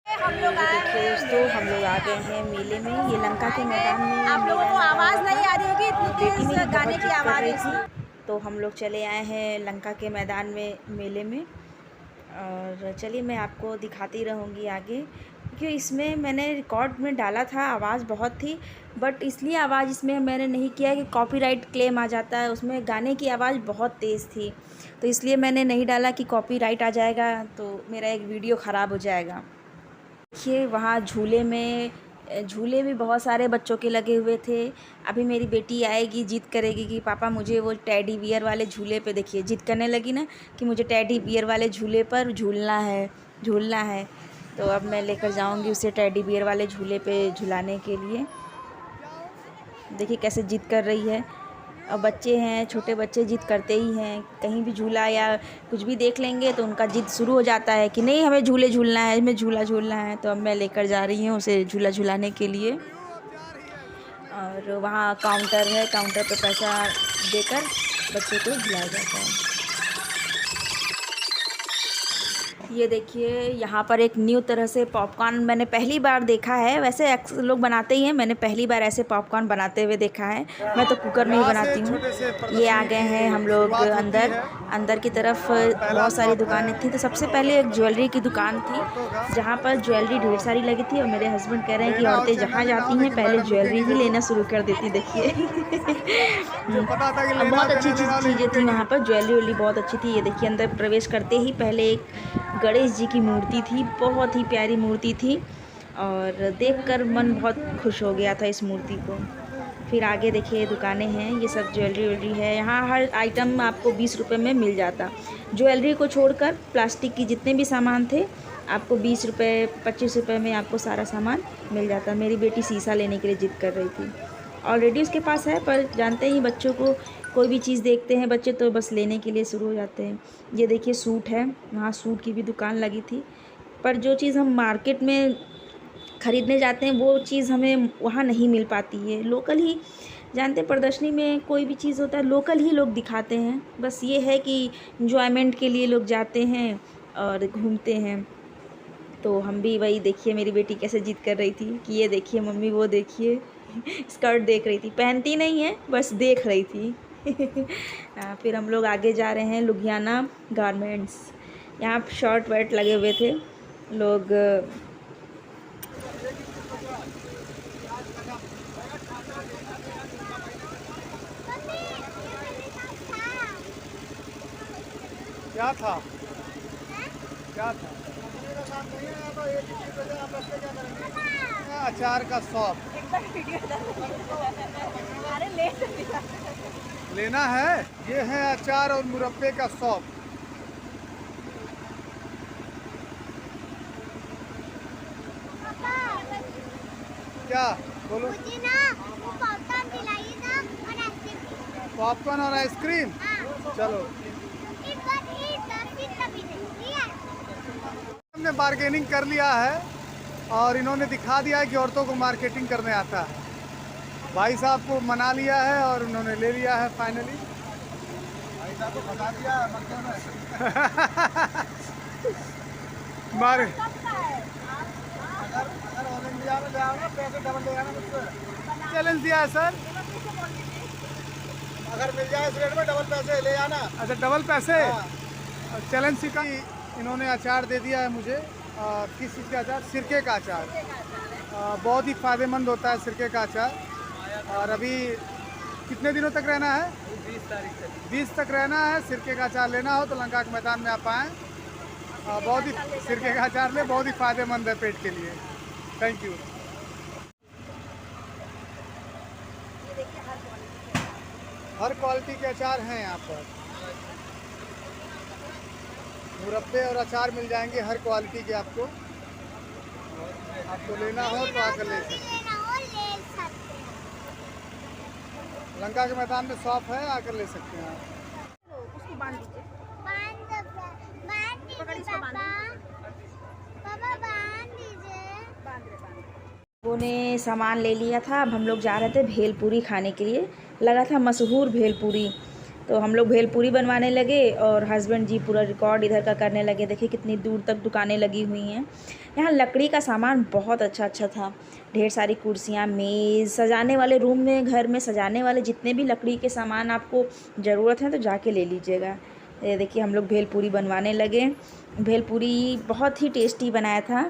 हम लोग आए देखिए दोस्तों, हम लोग आ गए हैं मेले में। ये लंका के मैदान में आप लोगों मेला को लगा आवाज़ हुआ नहीं था। आ रही होगी, इतनी बेटी तेज़ मेरी गाने बहुत की जिद कर आवाज़ है रही थी, इसलिए। तो हम लोग चले आए हैं लंका के मैदान में मेले में। और चलिए मैं आपको दिखाती रहूँगी आगे, क्योंकि इसमें मैंने रिकॉर्ड में डाला था, आवाज़ बहुत थी, बट इसलिए आवाज़ इसमें मैंने नहीं किया कि कॉपीराइट क्लेम आ जाता है। उसमें गाने की आवाज़ बहुत तेज़ थी, तो इसलिए मैंने नहीं डाला कि कॉपीराइट आ जाएगा तो मेरा एक वीडियो ख़राब हो जाएगा। देखिए वहाँ झूले में झूले भी बहुत सारे बच्चों के लगे हुए थे। अभी मेरी बेटी आएगी, जिद करेगी कि पापा मुझे वो टेडी बियर वाले झूले पे, देखिए जिद करने लगी ना कि मुझे टेडी बियर वाले झूले पर झूलना है, झूलना है। तो अब मैं लेकर जाऊंगी उसे टेडी बियर वाले झूले पे झुलाने के लिए। देखिए कैसे जिद कर रही है। और बच्चे हैं, छोटे बच्चे जिद करते ही हैं। कहीं भी झूला या कुछ भी देख लेंगे तो उनका जिद शुरू हो जाता है कि नहीं हमें झूले झूलना है, हमें झूला झूलना है। तो अब मैं लेकर जा रही हूँ उसे झूला झुलाने के लिए। और वहाँ काउंटर है, काउंटर पे पैसा देकर बच्चे को झुलाया जाता है। ये देखिए यहाँ पर एक न्यू तरह से पॉपकॉर्न मैंने पहली बार देखा है। वैसे लोग बनाते ही हैं, मैंने पहली बार ऐसे पॉपकॉर्न बनाते हुए देखा है। मैं तो कुकर में ही बनाती हूँ। ये आ गए हैं हम लोग अंदर। अंदर की तरफ बहुत सारी दुकानें थी। तो सबसे पहले एक ज्वेलरी की दुकान थी, जहाँ पर ज्वेलरी ढेर सारी लगी थी। और मेरे हस्बैंड कह रहे हैं कि औरतें जहाँ जाती हैं पहले ज्वेलरी ही लेना शुरू कर देती। देखिए अब बहुत अच्छी चीज़ें थी वहाँ पर, ज्वेलरी वेलरी बहुत अच्छी थी। ये देखिए अंदर प्रवेश करते ही पहले एक गणेश जी की मूर्ति थी, बहुत ही प्यारी मूर्ति थी और देखकर मन बहुत खुश हो गया था इस मूर्ति को। फिर आगे देखिए दुकानें हैं, ये सब ज्वेलरी वेलरी है। यहाँ हर आइटम आपको 20 रुपये में मिल जाता। ज्वेलरी को छोड़कर प्लास्टिक की जितने भी सामान थे आपको 20 रुपये 25 रुपये में आपको सारा सामान मिल जाता। मेरी बेटी शीशा लेने के लिए जिद कर रही थी। ऑलरेडी उसके पास है, पर जानते ही बच्चों को कोई भी चीज़ देखते हैं बच्चे तो बस लेने के लिए शुरू हो जाते हैं। ये देखिए सूट है, वहाँ सूट की भी दुकान लगी थी। पर जो चीज़ हम मार्केट में ख़रीदने जाते हैं वो चीज़ हमें वहाँ नहीं मिल पाती है। लोकल ही, जानते हैं प्रदर्शनी में कोई भी चीज़ होता है लोकल ही लोग दिखाते हैं। बस ये है कि इंजॉयमेंट के लिए लोग जाते हैं और घूमते हैं। तो हम भी वही, देखिए मेरी बेटी कैसे जिद कर रही थी कि ये देखिए मम्मी, वो देखिए स्कर्ट देख रही थी, पहनती नहीं है बस देख रही थी। फिर हम लोग आगे जा रहे हैं लुधियाना गारमेंट्स। यहाँ शर्ट वर्ट लगे हुए थे लोग। क्या था? क्या था? अचार का शॉप लेना है। ये है अचार और मुरब्बे का शॉप। क्या बोलो? मुझे ना वो पॉपकॉर्न दिलाइए ना और आइसक्रीम। पॉपकॉर्न और आइसक्रीम। चलो हमने बार्गेनिंग कर लिया है और इन्होंने दिखा दिया है कि औरतों को मार्केटिंग करने आता है। भाई साहब को मना लिया है और उन्होंने ले लिया है फाइनली। भाई साहब को बता दिया है मार अगर ऑल इंडिया में ले आओगे पैसे डबल ले आना मुझसे। चैलेंज दिया है सर, अगर मिल जाए इस रेट में डबल पैसे ले आना। अच्छा डबल पैसे। चैलेंज सीखा। इन्होंने अचार दे दिया है मुझे। किस चीज़ का अचार? सिरके का अचार। बहुत ही फ़ायदेमंद होता है सिरके का अचार। और अभी कितने दिनों तक रहना है? 20 तारीख तक। 20 तक रहना है। सिरके का अचार लेना हो तो लंका के मैदान में आप आएँ। बहुत ही सिरके का अचार ले, बहुत ही फ़ायदेमंद है पेट के लिए। Thank you. हर क्वालिटी के अचार हैं यहाँ पर। मुरब्बे और अचार मिल जाएंगे हर क्वालिटी के आपको। आपको लेना हो तो आकर ले सकते हैं। लंका के मैदान में शॉप है, आकर ले सकते हैं आप। उसको बांध दीजिए। लोगों ने सामान ले लिया था। अब हम लोग जा रहे थे भेलपूरी खाने के लिए। लगा था मशहूर भेलपूरी, तो हम लोग भेलपूरी बनवाने लगे और हस्बैंड जी पूरा रिकॉर्ड इधर का करने लगे। देखिए कितनी दूर तक दुकानें लगी हुई हैं। यहाँ लकड़ी का सामान बहुत अच्छा अच्छा था। ढेर सारी कुर्सियाँ, मेज़, सजाने वाले रूम में, घर में सजाने वाले जितने भी लकड़ी के सामान आपको ज़रूरत है तो जाके ले लीजिएगा। ये देखिए हम लोग भेलपूरी बनवाने लगे। भेलपूरी बहुत ही टेस्टी बनाया था।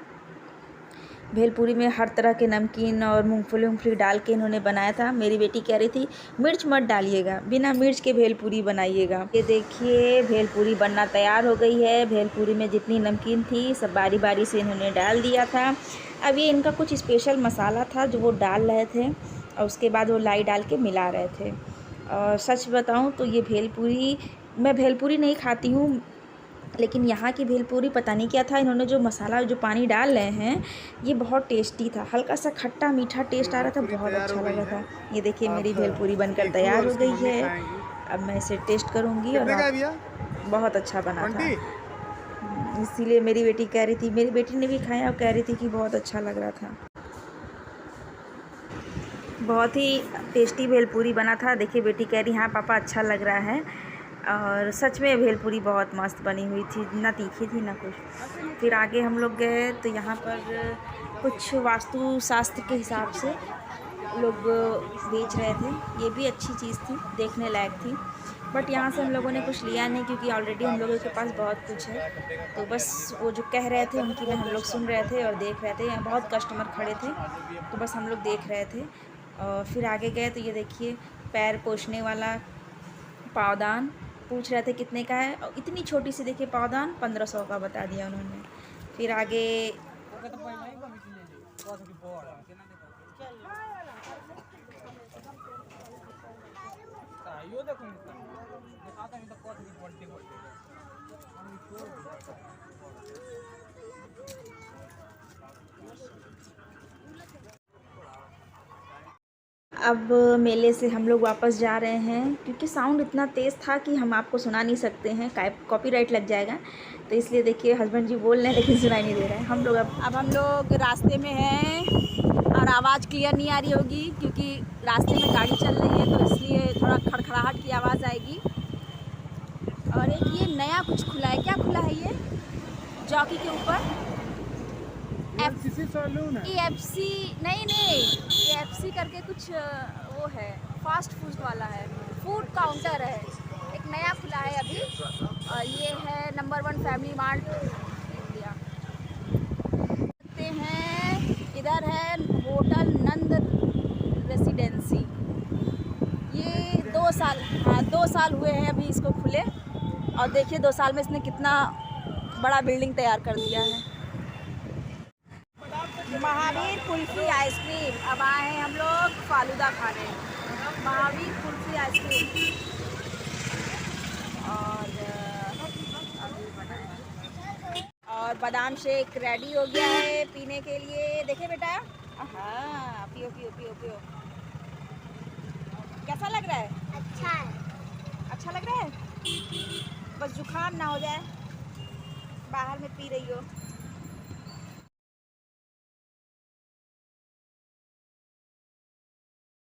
भेलपूरी में हर तरह के नमकीन और मूंगफली डाल के इन्होंने बनाया था। मेरी बेटी कह रही थी मिर्च मत डालिएगा, बिना मिर्च के भेलपूरी बनाइएगा। ये देखिए भेलपूरी बनना तैयार हो गई है। भेलपूरी में जितनी नमकीन थी सब बारी बारी से इन्होंने डाल दिया था। अब ये इनका कुछ स्पेशल मसाला था जो वो डाल रहे थे और उसके बाद वो लाई डाल के मिला रहे थे। और सच बताऊँ तो ये भेलपूरी, मैं भेलपूरी नहीं खाती हूँ, लेकिन यहाँ की भेलपूरी पता नहीं क्या था, इन्होंने जो मसाला जो पानी डाल रहे हैं ये बहुत टेस्टी था। हल्का सा खट्टा मीठा टेस्ट आ रहा था, बहुत अच्छा लगा था। ये देखिए मेरी भेलपूरी बनकर तैयार हो गई है। अब मैं इसे टेस्ट करूँगी और बहुत अच्छा बना था। इसीलिए मेरी बेटी कह रही थी, मेरी बेटी ने भी खाया और कह रही थी कि बहुत अच्छा लग रहा था। बहुत ही टेस्टी भेलपूरी बना था। देखिए बेटी कह रही हाँ पापा अच्छा लग रहा है। और सच में भेलपूरी बहुत मस्त बनी हुई थी, ना तीखी थी ना कुछ। फिर आगे हम लोग गए तो यहाँ पर कुछ वास्तु शास्त्र के हिसाब से लोग बेच रहे थे। ये भी अच्छी चीज़ थी, देखने लायक थी। बट यहाँ से हम लोगों ने कुछ लिया नहीं क्योंकि ऑलरेडी हम लोगों के पास बहुत कुछ है। तो बस वो जो कह रहे थे उनकी में हम लोग सुन रहे थे और देख रहे थे। यहाँ बहुत कस्टमर खड़े थे तो बस हम लोग देख रहे थे। और फिर आगे गए तो ये देखिए पैर पोंछने वाला पावदान पूछ रहे थे कितने का है, और इतनी छोटी सी देखिए पावदान 1500 का बता दिया उन्होंने। फिर आगे अब मेले से हम लोग वापस जा रहे हैं क्योंकि साउंड इतना तेज़ था कि हम आपको सुना नहीं सकते हैं, कॉपीराइट लग जाएगा। तो इसलिए देखिए हस्बैंड जी बोल रहे हैं लेकिन सुनाई नहीं दे रहा है। हम लोग अब हम लोग रास्ते में हैं और आवाज़ क्लियर नहीं आ रही होगी क्योंकि रास्ते में गाड़ी चल रही है तो इसलिए थोड़ा खड़खड़ाहट की आवाज़ आएगी। और एक ये नया कुछ खुला है, क्या खुला है ये चौकी के ऊपर? EFC नहीं, EFC करके कुछ वो है, फास्ट फूड वाला है, फूड काउंटर है, एक नया खुला है अभी। और ये है नंबर 1 फैमिली मार्ट इंडिया। देखते हैं इधर है होटल नंद रेसिडेंसी। ये 2 साल हुए हैं अभी इसको खुले। और देखिए 2 साल में इसने कितना बड़ा बिल्डिंग तैयार कर दिया है। महावीर कुल्फी आइसक्रीम, अब आए हैं हम लोग फालूदा खाने। महावीर कुल्फी आइसक्रीम और बादाम शेक रेडी हो गया है पीने के लिए। देखे बेटा, हाँ पियो पियो पियो पियो। कैसा लग रहा है? अच्छा लग रहा है। बस जुकाम ना हो जाए, बाहर में पी रही हो।